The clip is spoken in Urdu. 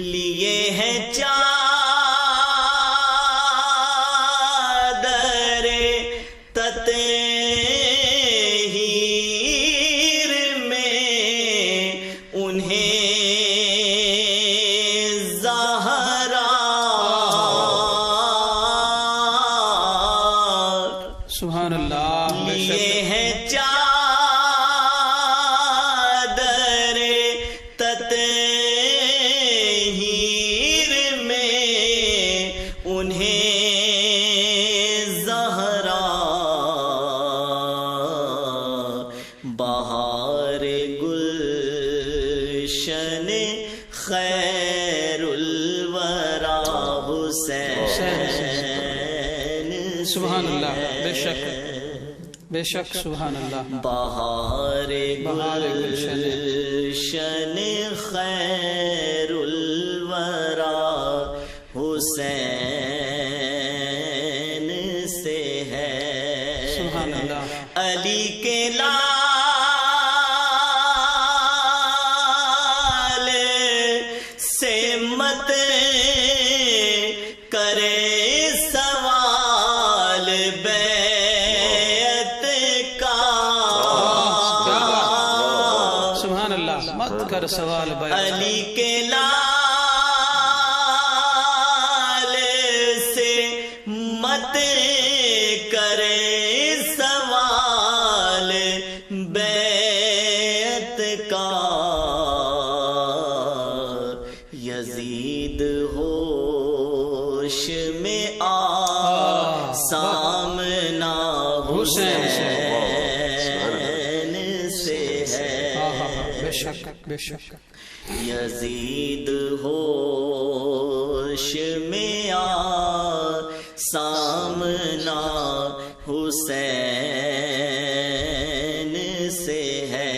لیے ہیں چادر تطہیر میں، انہیں زہرا سبحان اللہ لیے ہیں چادر تطہیر میں، انہیں زہرا بہار گلشن خیر الورا حسین سبحان اللہ، بے شک بے شک، سبحان اللہ. بہار گلشن خیر الورا حسین سے ہے. سبحان اللہ. علی کے لال سے مت کرے سوال بیعت کا. سبحان اللہ، مت کر سوال بیعت. علی کے لال سے مت کرے سوال بیعت کا. یزید ہوش میں آ سامنا حسین سے ہے. بے شک بے شک. یزید ہوش میں آ سامنا حسین سے ہے.